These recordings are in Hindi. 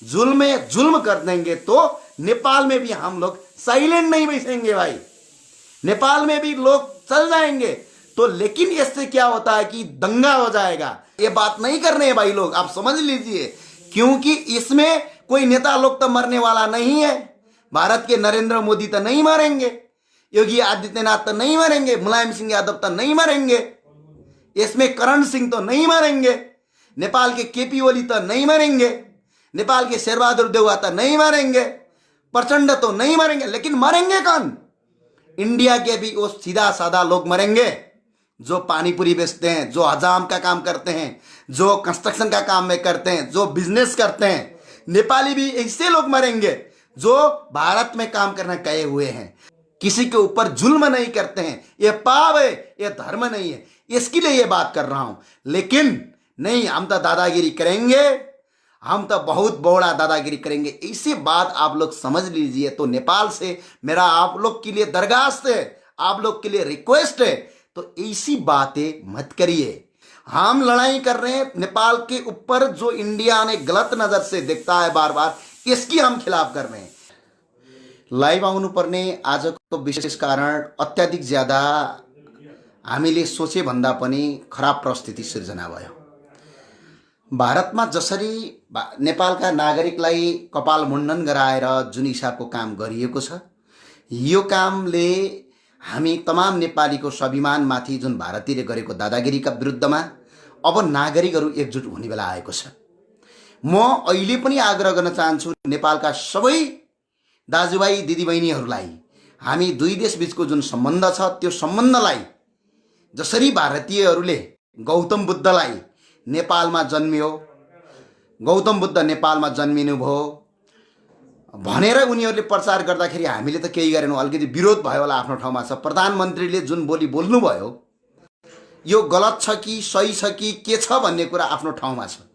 जुल्म कर देंगे तो नेपाल में भी हम लोग साइलेंट नहीं बैठेंगे भाई, नेपाल में भी लोग चल जाएंगे। तो लेकिन इससे क्या होता है कि दंगा हो जाएगा। ये बात नहीं करने हैं भाई लोग, आप समझ लीजिए, क्योंकि इसमें कोई नेता लोग तो मरने वाला नहीं है। भारत के नरेंद्र मोदी तो नहीं मरेंगे, योगी आदित्यनाथ तो नहीं मरेंगे, मुलायम सिंह यादव तो नहीं मरेंगे, इसमें करण सिंह तो नहीं मरेंगे, नेपाल के केपी ओली तो नहीं मरेंगे, नेपाल के शेरबहादुर देउवा तो नहीं मरेंगे, प्रचंड तो नहीं मरेंगे। लेकिन मरेंगे कौन? इंडिया के भी वो सीधा साधा लोग मरेंगे जो पानीपुरी बेचते हैं, जो हजाम का काम करते हैं, जो कंस्ट्रक्शन का काम में करते हैं, जो बिजनेस करते हैं। नेपाली भी ऐसे लोग मरेंगे जो भारत में काम करना गए हुए हैं, किसी के ऊपर जुल्म नहीं करते हैं। ये पाप है, ये धर्म नहीं है, इसके लिए ये बात कर रहा हूं। लेकिन नहीं, हम तो दादागिरी करेंगे, हम तो बहुत बड़ा दादागिरी करेंगे, इसी बात आप लोग समझ लीजिए। तो नेपाल से मेरा आप लोग के लिए दरखास्त है, आप लोग के लिए रिक्वेस्ट है, तो ऐसी बातें मत करिए। हम लड़ाई कर रहे हैं नेपाल के ऊपर, जो इंडिया ने गलत नजर से देखता है बार बार, इसकी हम खिलाफ कर रहे हैं। लाइभ आउनु पर्ने आजको विशेष कारण अत्याधिक ज्यादा हामीले सोचे भन्दा पनि खराब परिस्थिति सिर्जना भयो। भारतमा जसरी नेपालका नागरिकलाई कपाल मुण्डन गराएर जुन हिसाबको काम गरिएको छ, यो कामले हामी तमाम नेपालीको स्वाभिमानमाथि जुन भारतीयले गरेको दादागिरीका विरुद्धमा अब नागरिकहरू एकजुट हुने बेला आएको छ। म अहिले पनि आग्रह गर्न चाहन्छु नेपालका सबै दाजुभाइ दिदीबहिनीहरूलाई, हामी दुई देश बीचको जुन सम्बन्ध छ त्यो सम्बन्धलाई, जसरी भारतीयहरूले गौतम बुद्धलाई नेपालमा जन्मियो, गौतम बुद्ध नेपालमा जन्मिनु भयो भनेर उनीहरूले प्रचार गर्दाखेरि हामीले त केही गरेनौँ, अलिकति विरोध भयो होला आफ्नो ठाउँमा छ। प्रधानमन्त्रीले जुन बोली बोल्नुभयो यो गलत छ कि सही छ कि के छ भन्ने कुरा आफ्नो ठाउँमा छ।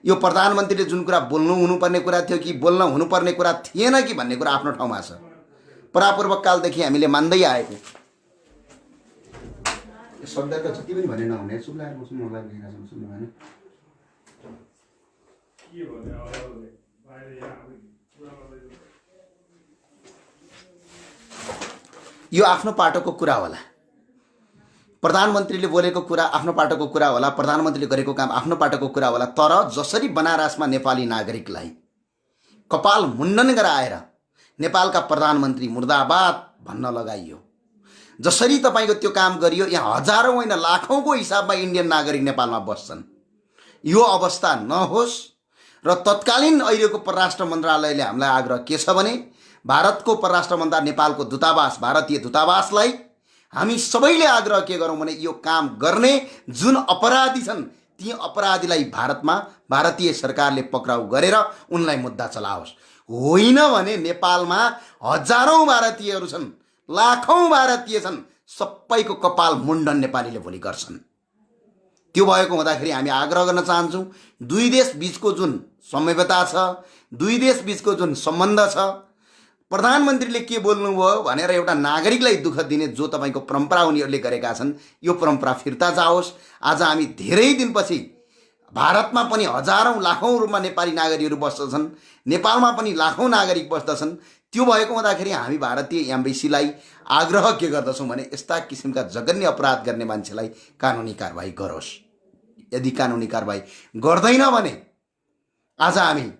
यो प्रधानमन्त्रीले जुन कुरा बोल्नु हुनुपर्ने कुरा थियो कि बोल्न हुनुपर्ने कुरा थिएन कि भन्ने कुरा आफ्नो ठाउँमा छ। परापूर्वक कालदेखि हामीले मान्दै आएको शब्दको जति पनि भने नहुने सुब्लाएर बस्नु मन लागिरहेको छ सुन्नु भने के भन्ने यो आफ्नो पाटोको कुरा होला। प्रधानमन्त्रीले बोलेको कुरा आफ्नो पाटोको कुरा होला, प्रधानमन्त्रीले गरेको काम आफ्नो पाटोको कुरा होला। तर जसरी बनारसमा नेपाली नागरिकलाई कपाल मुण्डन गराएर नेपालका प्रधानमन्त्री मुर्दाबाद भन्न लगाइयो, जसरी तपाईको त्यो काम गरियो, यहाँ हजारौं होइन लाखौंको हिसाबमा इन्डियन नागरिक नेपालमा बस्छन्। यो अवस्था नहोस् र तत्कालीन अहिलेको परराष्ट्र मन्त्रालयले हामीलाई आग्रह के छ भने भारतको परराष्ट्र मन्त्रालय नेपालको दूतावास, भारतीय दूतावासलाई हामी सबैले आग्रह के गरौँ भने यो काम गर्ने जुन अपराधी छन् ती अपराधीलाई भारतमा भारतीय सरकारले पक्राउ गरेर उनलाई मुद्दा चलाओस्। होइन भने नेपालमा हजारौं भारतीयहरू छन्, लाखौं भारतीय छन्, सबैको कपाल मुण्डन नेपालीले भोलि गर्छन्। त्यो भएको हुँदाखेरि हामी आग्रह गर्न चाहन्छौँ, दुई देश बीचको जुन संहिता छ, दुई देश बीचको जुन सम्बन्ध छ, प्रधानमन्त्रीले के बोल्नुभयो भनेर एउटा नागरिकलाई दुःख दिने जो तपाईको परम्परा उनीहरूले गरेका छन्, यो परम्परा फिर्ता जाओस्। आज हामी धेरै दिनपछि भारतमा पनि हजारौं लाखौं रूपमा नेपाली नागरिकहरू बस्दछन्, नेपालमा पनि लाखौं नागरिक बस्दछन्। त्यो भएको हुँदाखेरि हामी भारतीय एम्बेसीलाई आग्रह के गर्दछौँ भने यस्ता किसिमका जघन्य अपराध गर्ने मान्छेलाई कानुनी कारबाही गरोस्। यदि कानुनी कारबाही गर्दैन भने, आज हामी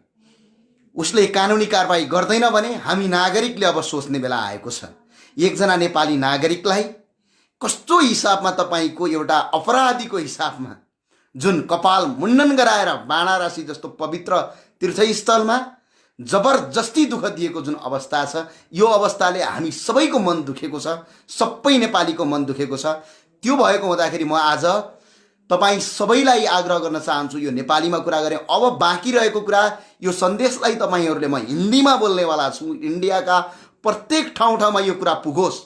उसले कानुनी कारबाही गर्दैन भने हामी नागरिकले अब सोच्ने बेला आएको छ। एकजना नेपाली नागरिकलाई कस्तो हिसाबमा तपाईको एउटा अपराधीको हिसाबमा जुन कपाल मुण्डन गराएर वाराणसी जस्तो पवित्र तीर्थस्थलमा जबरजस्ती दुःख दिएको जुन अवस्था छ, यो अवस्थाले हामी सबैको मन दुखेको छ, सबै नेपालीको मन दुखेको छ। त्यो भएको हुँदाखेरि म आज तपाईं सबैलाई आग्रह गर्न चाहन्छु, यो नेपालीमा कुरा गरेँ। अब बाँकी रहेको कुरा, यो सन्देशलाई तपाईहरूले म हिन्दीमा बोल्नेवाला छु। इन्डियाका प्रत्येक ठाउँमा यो कुरा पुगोस्,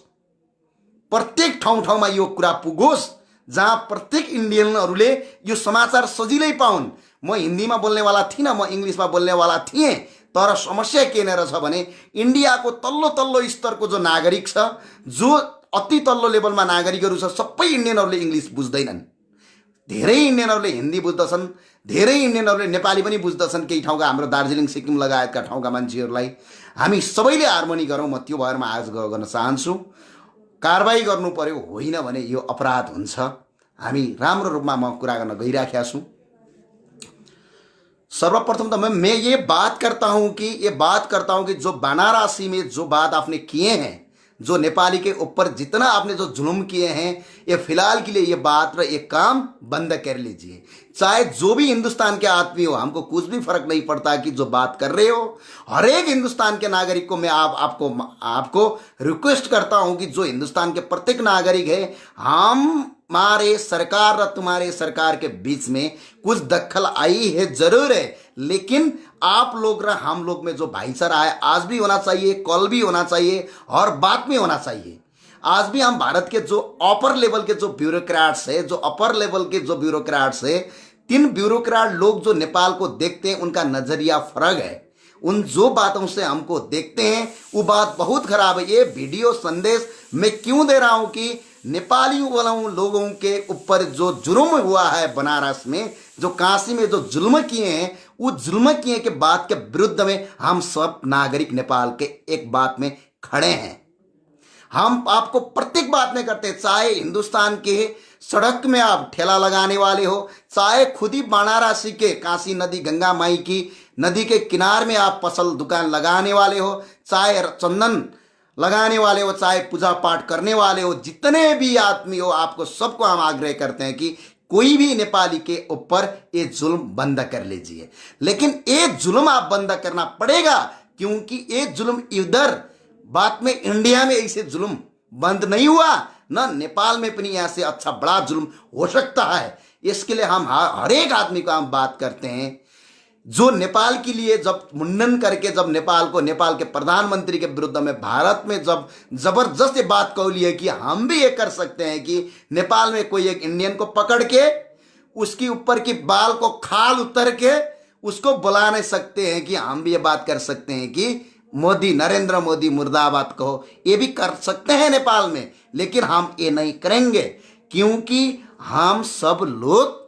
प्रत्येक ठाउँमा यो कुरा पुगोस्, जहाँ प्रत्येक इन्डियनहरूले यो समाचार सजिलै पाउन्। म हिन्दीमा बोल्नेवाला थिइनँ, म इङ्ग्लिसमा बोल्नेवाला थिएँ। तर समस्या के नै रहेछ भने इन्डियाको तल्लो स्तरको जो नागरिक छ, जो अति तल्लो लेभलमा नागरिकहरू छ, सबै इन्डियनहरूले इङ्ग्लिस बुझ्दैनन्। धेरै इन्डियनहरूले हिन्दी बुझ्दछन्, धेरै इन्डियनहरूले नेपाली पनि बुझ्दछन् केही ठाउँका, हाम्रो दार्जिलिङ सिक्किम लगायतका ठाउँका मान्छेहरूलाई। हामी सबैले हार्मोनी गरौँ, म त्यो भरमा आज गर्न चाहन्छु। कारबाही गर्नु पर्यो, होइन भने यो अपराध हुन्छ। हामी राम्रो रूपमा म कुरा गर्न गइराखेका छु। सर्वप्रथम तो मैं ये बात करता हूं कि जो वाराणसी में जो बात आपने किए हैं, जो नेपाली के ऊपर जितना आपने जो जुल्म किए हैं, ये फिलहाल के लिए ये बात और ये काम बंद कर लीजिए। चाहे जो भी हिंदुस्तान के आदमी हो, हमको कुछ भी फर्क नहीं पड़ता कि जो बात कर रहे हो। हर एक हिंदुस्तान के नागरिक को मैं आपको रिक्वेस्ट करता हूं कि जो हिंदुस्तान के प्रत्येक नागरिक है, हमारे सरकार और तुम्हारे सरकार के बीच में कुछ दखल आई है जरूर है, लेकिन आप लोग और हम लोग में जो भाईचारा है आज भी होना चाहिए, कल भी होना चाहिए और बाद में होना चाहिए। आज भी हम भारत के जो अपर लेवल के जो ब्यूरोक्रेट्स है, जो अपर लेवल के जो ब्यूरोक्रेट्स है, 3 ब्यूरोक्रेट लोग जो नेपाल को देखते हैं, उनका नजरिया फर्क है। उन जो बातों से हमको देखते हैं वो बात बहुत खराब है। ये वीडियो संदेश मैं क्यों दे रहा हूं कि नेपाली वालों लोगों के ऊपर जो जुर्म हुआ है बनारस में, जो काशी में जो जुल्म किए हैं, वो जुल्म किए के बात के विरुद्ध में हम सब नागरिक नेपाल के एक बात में खड़े हैं। हम आपको प्रत्येक बात में करते हैं, चाहे हिंदुस्तान के सड़क में आप ठेला लगाने वाले हो, चाहे खुद ही वाराणसी के काशी नदी गंगा माई की नदी के किनारे में आप फसल दुकान लगाने वाले हो, चाहे चंदन लगाने वाले हो, चाहे पूजा पाठ करने वाले हो, जितने भी आदमी हो, आपको सबको हम आग्रह करते हैं कि कोई भी नेपाली के ऊपर ये जुल्म बंद कर लीजिए। लेकिन ये जुल्म आप बंद करना पड़ेगा, क्योंकि ये जुल्म इधर बात में इंडिया में ऐसे जुल्म बंद नहीं हुआ, ना नेपाल में अपनी ऐसे अच्छा बड़ा जुल्म हो सकता है। इसके लिए हम हर एक आदमी को हम बात करते हैं, जो नेपाल के लिए जब मुंडन करके जब नेपाल के प्रधानमंत्री के विरुद्ध में भारत में जब जबरदस्त बात कही है कि हम भी ये कर सकते हैं कि नेपाल में कोई एक इंडियन को पकड़ के उसके ऊपर की बाल को खाल उतर के उसको बुला नहीं सकते हैं कि हम भी ये बात कर सकते हैं कि मोदी, नरेंद्र मोदी मुर्दाबाद कहो, ये भी कर सकते हैं नेपाल में। लेकिन हम ये नहीं करेंगे, क्योंकि हम सब लोग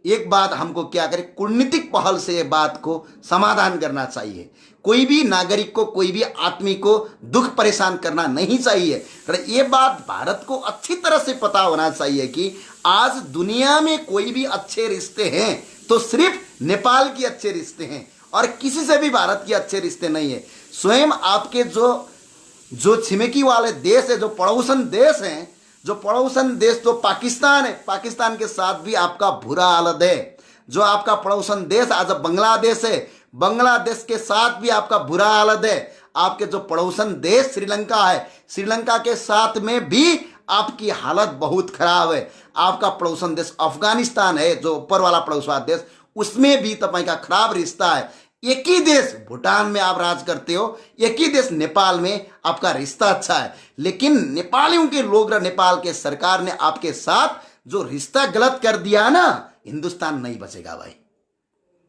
एक बात हमको क्या करें, कूटनीतिक पहल से ये बात को समाधान करना चाहिए। कोई भी नागरिक को, कोई भी आदमी को दुख परेशान करना नहीं चाहिए। ये बात भारत को अच्छी तरह से पता होना चाहिए कि आज दुनिया में कोई भी अच्छे रिश्ते हैं तो सिर्फ नेपाल के अच्छे रिश्ते हैं और किसी से भी भारत के अच्छे रिश्ते नहीं है। स्वयं आपके जो छिमेकी वाले देश है, जो पड़ोसन देश हैं, जो पड़ोसन देश जो पाकिस्तान है, पाकिस्तान के साथ भी आपका बुरा हालत है। जो आपका पड़ोसन देश आज बांग्लादेश है, बांग्लादेश के साथ भी आपका बुरा हालत है। आपके जो पड़ोसन देश श्रीलंका है, श्रीलंका के साथ में भी आपकी हालत बहुत खराब है। आपका पड़ोसन देश अफगानिस्तान है, जो ऊपर वाला पड़ोसन देश, उसमें भी तपाईं का खराब रिश्ता है। एक ही देश भूटान में आप राज करते हो, एक ही देश नेपाल में आपका रिश्ता अच्छा है, लेकिन नेपालियों के लोग और नेपाल के सरकार ने आपके साथ जो रिश्ता गलत कर दिया ना, हिंदुस्तान नहीं बचेगा भाई।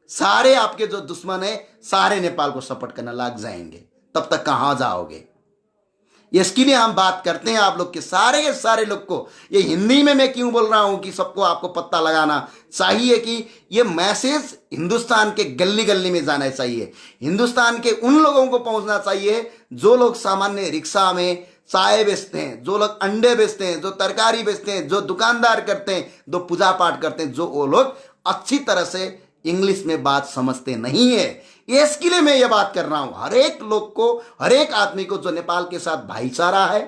सारे आपके जो दुश्मन है सारे नेपाल को सपोर्ट करना लग जाएंगे, तब तक कहां जाओगे। इसके लिए हम बात करते हैं आप लोग के सारे लोग को। ये हिंदी में मैं क्यों बोल रहा हूं कि सबको आपको पता लगाना चाहिए कि ये मैसेज हिंदुस्तान के गली गली में जाना चाहिए। हिंदुस्तान के उन लोगों को पहुंचना चाहिए जो लोग सामान्य रिक्शा में चाय बेचते हैं, जो लोग अंडे बेचते हैं, जो तरकारी बेचते हैं, जो दुकानदार करते हैं, जो पूजा पाठ करते हैं, जो वो लोग अच्छी तरह से इंग्लिश में बात समझते नहीं है। इसके लिए मैं ये बात कर रहा हूं, हर एक लोग को, हर एक आदमी को जो नेपाल के साथ भाईचारा है।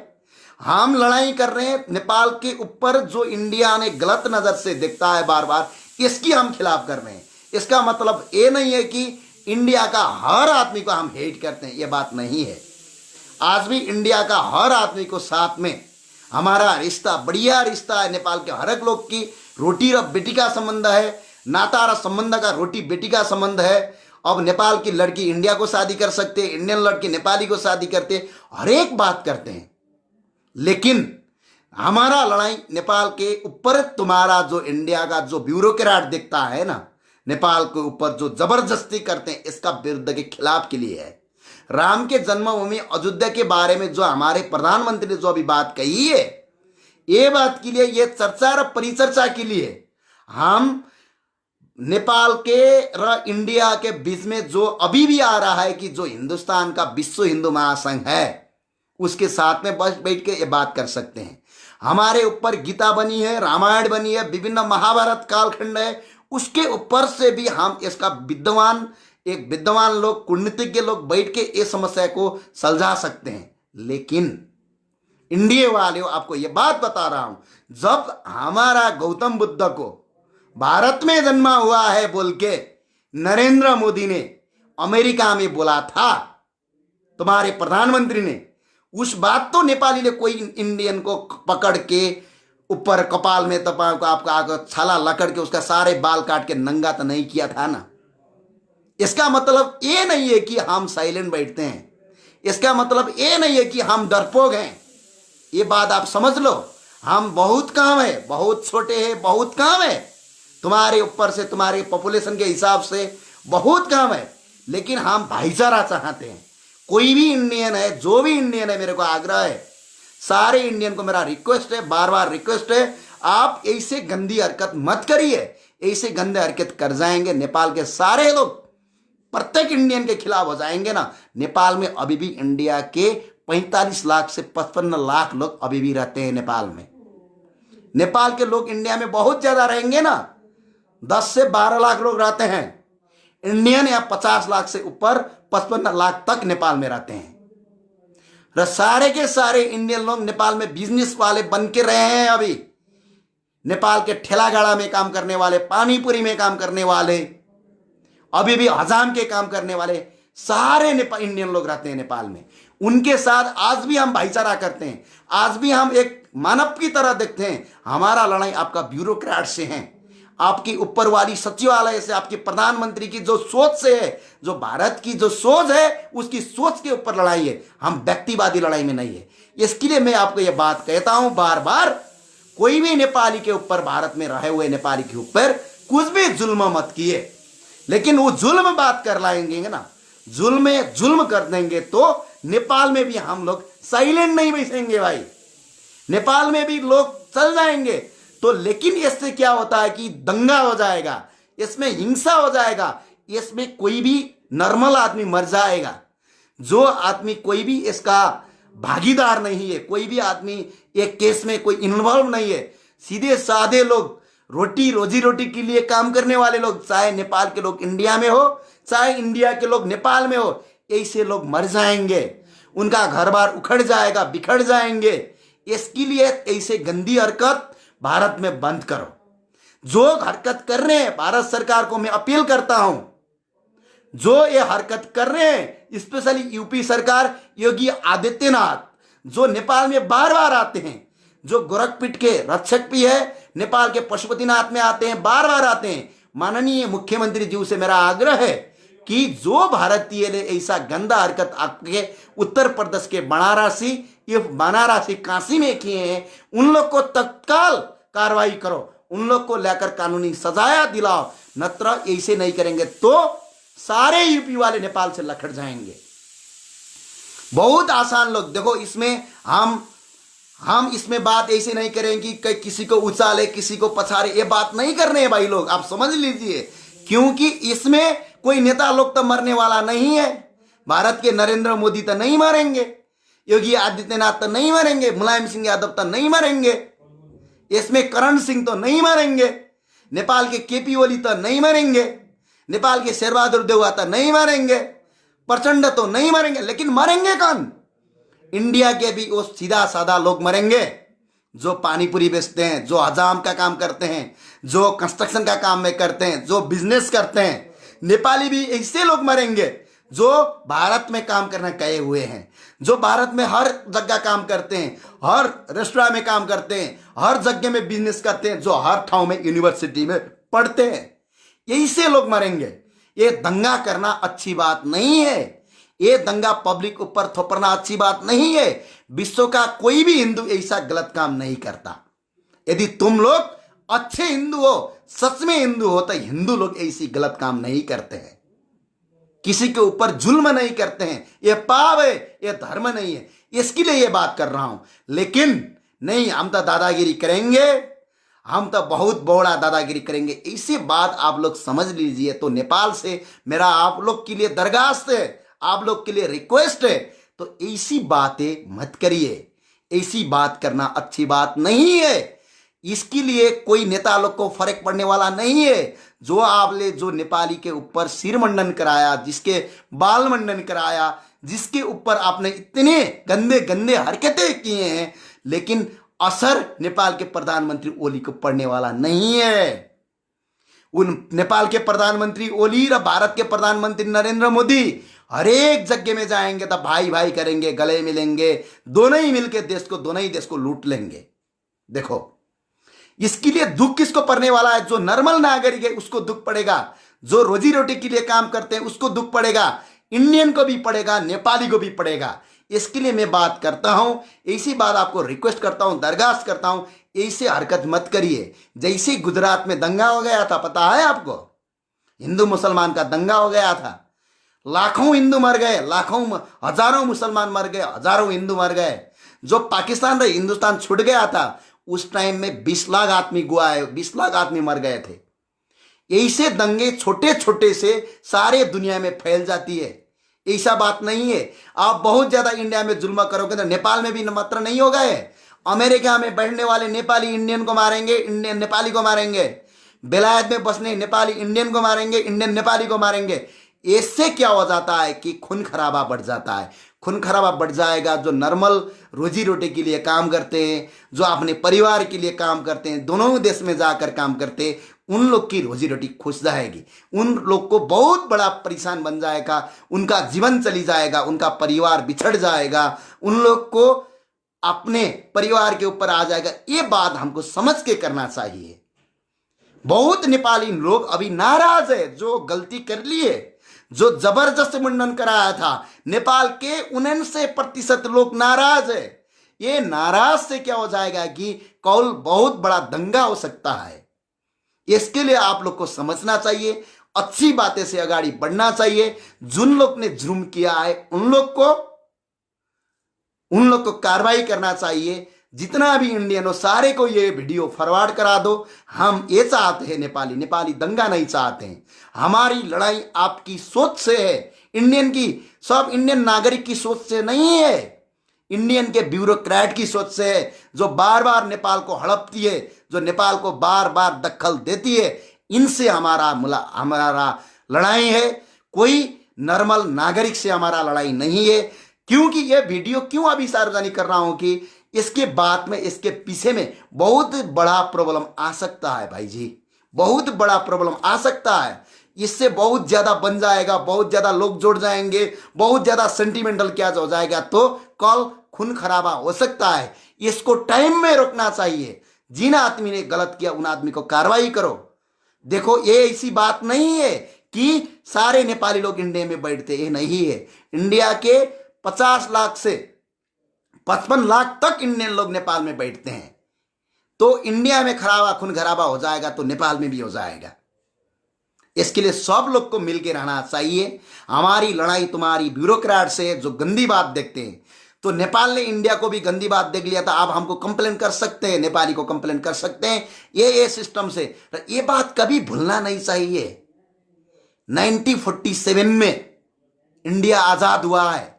हम लड़ाई कर रहे हैं नेपाल के ऊपर, जो इंडिया ने गलत नजर से देखता है बार बार, इसकी हम खिलाफ कर रहे हैं। इसका मतलब ये नहीं है कि इंडिया का हर आदमी को हम हेट करते हैं, ये बात नहीं है। आज भी इंडिया का हर आदमी को साथ में हमारा रिश्ता बढ़िया रिश्ता है। नेपाल के हर एक लोग की रोटी और बेटी का संबंध है, नाता और संबंध का रोटी बेटी का संबंध है। अब नेपाल की लड़की इंडिया को शादी कर सकते हैं, इंडियन लड़की नेपाली को शादी करते, हर एक बात करते हैं। लेकिन हमारा लड़ाई नेपाल के ऊपर, तुम्हारा जो इंडिया का जो ब्यूरोक्रेट दिखता है ना, नेपाल के ऊपर जो जबरदस्ती करते हैं, इसका विरुद्ध के खिलाफ के लिए है। राम के जन्मभूमि अयोध्या के बारे में जो हमारे प्रधानमंत्री ने जो अभी बात कही है, ये बात के लिए, ये चर्चा और परिचर्चा के लिए हम नेपाल के और इंडिया के बीच में जो अभी भी आ रहा है कि जो हिंदुस्तान का विश्व हिंदू महासंघ है उसके साथ में बस बैठ के ये बात कर सकते हैं। हमारे ऊपर गीता बनी है, रामायण बनी है, विभिन्न महाभारत कालखंड है, उसके ऊपर से भी हम इसका विद्वान लोग, कूटनीतिज्ञ लोग बैठ के इस समस्या को सुलझा सकते हैं। लेकिन इंडिया वालों, आपको ये बात बता रहा हूं, जब हमारा गौतम बुद्ध को भारत में जन्मा हुआ है बोल के नरेंद्र मोदी ने अमेरिका में बोला था, तुम्हारे प्रधानमंत्री ने, उस बात तो नेपाली ने कोई इंडियन को पकड़ के ऊपर कपाल में तपा को आपका छाला लकड़ के उसका सारे बाल काट के नंगा तो नहीं किया था ना। इसका मतलब ये नहीं है कि हम साइलेंट बैठते हैं, इसका मतलब ये नहीं है कि हम डरपोक हैं। ये बात आप समझ लो, हम बहुत काम है, बहुत छोटे हैं, बहुत काम है, तुम्हारे ऊपर से तुम्हारे पॉपुलेशन के हिसाब से बहुत काम है, लेकिन हम भाईचारा चाहते हैं। कोई भी इंडियन है, जो भी इंडियन है, मेरे को आग्रह है, सारे इंडियन को मेरा रिक्वेस्ट है, बार बार रिक्वेस्ट है, आप ऐसे गंदी हरकत मत करिए। ऐसे गंदे हरकत कर जाएंगे नेपाल के सारे लोग प्रत्येक इंडियन के खिलाफ हो जाएंगे ना। नेपाल में अभी भी इंडिया के 45 लाख से 55 लाख लोग अभी भी रहते हैं नेपाल में। नेपाल के लोग इंडिया में बहुत ज्यादा रहेंगे ना, 10 से 12 लाख लोग रहते हैं। इंडियन या 50 लाख से ऊपर 55 लाख तक नेपाल में रहते हैं। सारे के सारे इंडियन लोग नेपाल में बिजनेस वाले बन के रहे हैं। अभी नेपाल के ठेला गाड़ा में काम करने वाले, पानीपुरी में काम करने वाले, अभी भी हजाम के काम करने वाले सारे इंडियन लोग रहते हैं नेपाल में। उनके साथ आज भी हम भाईचारा करते हैं, आज भी हम एक मानव की तरह देखते हैं। हमारा लड़ाई आपका ब्यूरोक्रेट से है, आपकी ऊपर वाली सचिवालय से, आपके प्रधानमंत्री की जो सोच से है, जो भारत की जो सोच है उसकी सोच के ऊपर लड़ाई है, हम व्यक्तिवादी लड़ाई में नहीं है। इसके लिए मैं आपको यह बात कहता हूं बार बार, कोई भी नेपाली के ऊपर, भारत में रहे हुए नेपाली के ऊपर कुछ भी जुल्म मत किए। लेकिन वो जुल्म बात कर लाएंगे ना, जुल्म कर देंगे तो नेपाल में भी हम लोग साइलेंट नहीं बैठेंगे भाई। नेपाल में भी लोग चल जाएंगे तो, लेकिन इससे क्या होता है कि दंगा हो जाएगा, इसमें हिंसा हो जाएगा, इसमें कोई भी नॉर्मल आदमी मर जाएगा। जो आदमी कोई भी इसका भागीदार नहीं है, कोई भी आदमी एक केस में कोई इन्वॉल्व नहीं है, सीधे साधे लोग, रोजी रोटी के लिए काम करने वाले लोग, चाहे नेपाल के लोग इंडिया में हो, चाहे इंडिया के लोग नेपाल में हो, ऐसे लोग मर जाएंगे, उनका घर बार उखड़ जाएगा, बिखर जाएंगे। इसके लिए ऐसे गंदी हरकत भारत में बंद करो। जो हरकत कर रहे हैं, भारत सरकार को मैं अपील करता हूं, जो ये हरकत कर रहे हैं, स्पेशली यूपी सरकार, योगी आदित्यनाथ, जो नेपाल में बार बार आते हैं, जो गोरखपीठ के रक्षक भी है, नेपाल के पशुपतिनाथ में आते हैं, बार बार आते हैं। माननीय मुख्यमंत्री जी से मेरा आग्रह है कि जो भारतीय ने ऐसा गंदा हरकत आपके उत्तर प्रदेश के बनारसी काशी में किए हैं, उन लोग को तत्काल कार्रवाई करो, उन लोग को लेकर कानूनी सजाया दिलाओ। नत्र ऐसे नहीं करेंगे तो सारे यूपी वाले नेपाल से लखड़ जाएंगे। बहुत आसान लोग देखो, इसमें हम इसमें बात ऐसे नहीं करेंगे कि किसी को उछाले किसी को पछाड़े, ये बात नहीं करने हैं भाई लोग, आप समझ लीजिए। क्योंकि इसमें कोई नेता लोग तो मरने वाला नहीं है। भारत के नरेंद्र मोदी तो नहीं मरेंगे, योगी आदित्यनाथ तो नहीं मरेंगे, मुलायम सिंह यादव तो नहीं मरेंगे, इसमें करण सिंह तो नहीं मरेंगे, नेपाल के केपी ओली तो नहीं मरेंगे, नेपाल के शेरबहादुर देउवा तो नहीं मरेंगे, प्रचंड तो नहीं मरेंगे। लेकिन मरेंगे कौन? इंडिया के भी वो सीधा साधा लोग मरेंगे, जो पानीपुरी बेचते हैं, जो हजाम का काम करते हैं, जो कंस्ट्रक्शन का काम में करते हैं, जो बिजनेस करते हैं। नेपाली भी ऐसे लोग मरेंगे जो भारत में काम करना कहे हुए हैं, जो भारत में हर जगह काम करते हैं, हर रेस्टोरेंट में काम करते हैं, हर जगह में बिजनेस करते हैं, जो हर ठाव में यूनिवर्सिटी में पढ़ते हैं। यही से लोग मरेंगे। ये दंगा करना अच्छी बात नहीं है, ये दंगा पब्लिक ऊपर थोपना अच्छी बात नहीं है। विश्व का कोई भी हिंदू ऐसा गलत काम नहीं करता। यदि तुम लोग अच्छे हिंदू हो, सच में हिंदू हो, तो हिंदू लोग ऐसी गलत काम नहीं करते हैं, किसी के ऊपर जुल्म नहीं करते हैं। ये पाप है, ये धर्म नहीं है। इसके लिए ये बात कर रहा हूं। लेकिन नहीं, हम तो दादागिरी करेंगे, हम तो बहुत बड़ा दादागिरी करेंगे, इसी बात आप लोग समझ लीजिए। तो नेपाल से मेरा आप लोग के लिए दरखास्त है, आप लोग के लिए रिक्वेस्ट है, तो ऐसी बातें मत करिए। ऐसी बात करना अच्छी बात नहीं है। इसके लिए कोई नेता लोग को फर्क पड़ने वाला नहीं है। जो आपने जो नेपाली के ऊपर सिर मंडन कराया, जिसके बाल मंडन कराया, जिसके ऊपर आपने इतने गंदे गंदे हरकतें किए हैं, लेकिन असर नेपाल के प्रधानमंत्री ओली को पड़ने वाला नहीं है। उन नेपाल के प्रधानमंत्री ओली और भारत के प्रधानमंत्री नरेंद्र मोदी हर एक जगह में जाएंगे तो भाई भाई करेंगे, गले मिलेंगे, दोनों ही मिलकर दोनों ही देश को लूट लेंगे। देखो, इसके लिए दुख किसको पड़ने वाला है? जो नॉर्मल नागरिक है उसको दुख पड़ेगा, जो रोजी रोटी के लिए काम करते हैं उसको दुख पड़ेगा, इंडियन को भी पड़ेगा, नेपाली को भी पड़ेगा। इसके लिए मैं बात करता हूं, ऐसी बात आपको रिक्वेस्ट करता हूं, दरखास्त करता हूं, ऐसे हरकत मत करिए। जैसे गुजरात में दंगा हो गया था, पता है आपको? हिंदू मुसलमान का दंगा हो गया था, लाखों हिंदू मर गए, लाखों हजारों मुसलमान मर गए, हजारों हिंदू मर गए। जो पाकिस्तान से हिंदुस्तान छूट गया था उस टाइम में 20 लाख आदमी गुआए, 20 लाख आदमी मर गए थे। ऐसे दंगे छोटे छोटे से सारे दुनिया में फैल जाती है, ऐसा बात नहीं है। आप बहुत ज्यादा इंडिया में जुल्म करोगे तो नेपाल में भी मात्र नहीं हो गए। अमेरिका में बैठने वाले नेपाली इंडियन को मारेंगे, इंडियन नेपाली को मारेंगे। बेलायत में बसने नेपाली इंडियन को मारेंगे, इंडियन नेपाली को मारेंगे। इससे क्या हो जाता है कि खून खराबा बढ़ जाता है। खून खराबा बढ़ जाएगा। जो नॉर्मल रोजी रोटी के लिए काम करते हैं, जो अपने परिवार के लिए काम करते हैं, दोनों देश में जाकर काम करते हैं, उन लोग की रोजी रोटी खुश जाएगी। उन लोग को बहुत बड़ा परेशान बन जाएगा, उनका जीवन चली जाएगा, उनका परिवार बिछड़ जाएगा, उन लोग को अपने परिवार के ऊपर आ जाएगा। ये बात हमको समझ के करना चाहिए। बहुत नेपाली लोग अभी नाराज है, जो गलती कर लिए, जो जबरदस्त मुंडन कराया था। नेपाल के 79% लोग नाराज है। ये नाराज से क्या हो जाएगा कि कल बहुत बड़ा दंगा हो सकता है। इसके लिए आप लोग को समझना चाहिए, अच्छी बातें से आगे बढ़ना चाहिए। जिन लोग ने जुर्म किया है उन लोग को कार्रवाई करना चाहिए। जितना भी इंडियन हो सारे को ये वीडियो फॉरवर्ड करा दो। हम ये चाहते हैं, नेपाली दंगा नहीं चाहते हैं। हमारी लड़ाई आपकी सोच से है, इंडियन की, सब इंडियन नागरिक की सोच से नहीं है, इंडियन के ब्यूरोक्रेट की सोच से है, जो बार बार नेपाल को हड़पती है, जो नेपाल को बार बार दखल देती है। इनसे हमारा लड़ाई है। कोई नॉर्मल नागरिक से हमारा लड़ाई नहीं है। क्योंकि ये वीडियो क्यों अभी सार्वजनिक कर रहा हूं कि इसके बाद में, इसके पीछे में बहुत बड़ा प्रॉब्लम आ सकता है भाई जी, बहुत बड़ा प्रॉब्लम आ सकता है। इससे बहुत ज्यादा बन जाएगा, बहुत ज्यादा लोग जुड़ जाएंगे, बहुत ज्यादा सेंटिमेंटल क्या हो जाएगा, तो कल खून खराबा हो सकता है। इसको टाइम में रोकना चाहिए। जिन आदमी ने गलत किया उन आदमी को कार्रवाई करो। देखो, ये ऐसी बात नहीं है कि सारे नेपाली लोग इंडिया में बैठते, ये नहीं है। इंडिया के 50 लाख से 55 लाख तक इंडियन लोग नेपाल में बैठते हैं। तो इंडिया में खून खराबा हो जाएगा तो नेपाल में भी हो जाएगा। इसके लिए सब लोग को मिलकर रहना चाहिए। हमारी लड़ाई तुम्हारी ब्यूरोक्रेट से, जो गंदी बात देखते हैं। तो नेपाल ने इंडिया को भी गंदी बात देख लिया था। आप हमको कंप्लेन कर सकते हैं, नेपाली को कंप्लेन कर सकते हैं ये सिस्टम से। ये बात कभी भूलना नहीं चाहिए। 1947 में इंडिया आजाद हुआ है।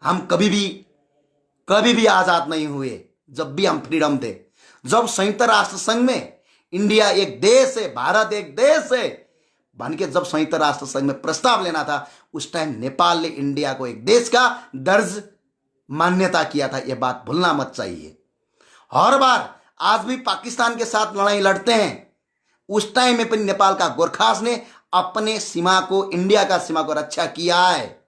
हम कभी भी आजाद नहीं हुए। जब भी हम फ्रीडम थे, जब संयुक्त राष्ट्र संघ में इंडिया एक देश है, भारत एक देश है बन के जब संयुक्त राष्ट्र संघ में प्रस्ताव लेना था, उस टाइम नेपाल ने इंडिया को एक देश का दर्ज मान्यता किया था। यह बात भूलना मत चाहिए। हर बार आज भी पाकिस्तान के साथ लड़ाई लड़ते हैं, उस टाइम में नेपाल का गोरखास ने अपने सीमा को, इंडिया का सीमा को रक्षा किया है।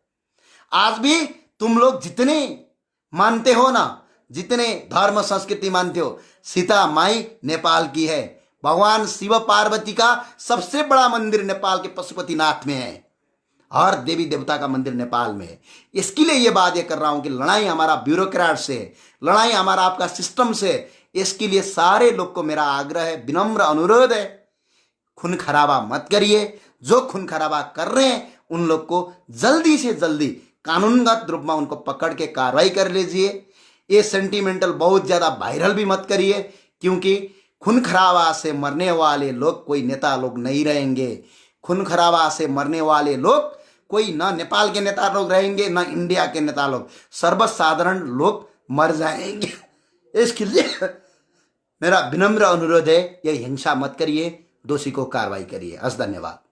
आज भी तुम लोग जितने मानते हो ना, जितने धर्म संस्कृति मानते हो, सीता माई नेपाल की है। भगवान शिव पार्वती का सबसे बड़ा मंदिर नेपाल के पशुपतिनाथ में है, और देवी देवता का मंदिर नेपाल में है। इसके लिए ये बात ये कर रहा हूं कि लड़ाई हमारा ब्यूरोक्रेट से, लड़ाई हमारा आपका सिस्टम से। इसके लिए सारे लोग को मेरा आग्रह है, विनम्र अनुरोध है, खून खराबा मत करिए। जो खून खराबा कर रहे हैं उन लोग को जल्दी से जल्दी कानूनगत रूप में उनको पकड़ के कार्रवाई कर लीजिए। ये सेंटिमेंटल बहुत ज्यादा वायरल भी मत करिए, क्योंकि खून खराबा से मरने वाले लोग कोई नेता लोग नहीं रहेंगे। खून खराबा से मरने वाले लोग कोई ना नेपाल के नेता लोग रहेंगे ना इंडिया के नेता लोग, सर्वसाधारण लोग मर जाएंगे। इसके लिए मेरा विनम्र अनुरोध है, ये हिंसा मत करिए, दोषी को कार्रवाई करिए। धन्यवाद।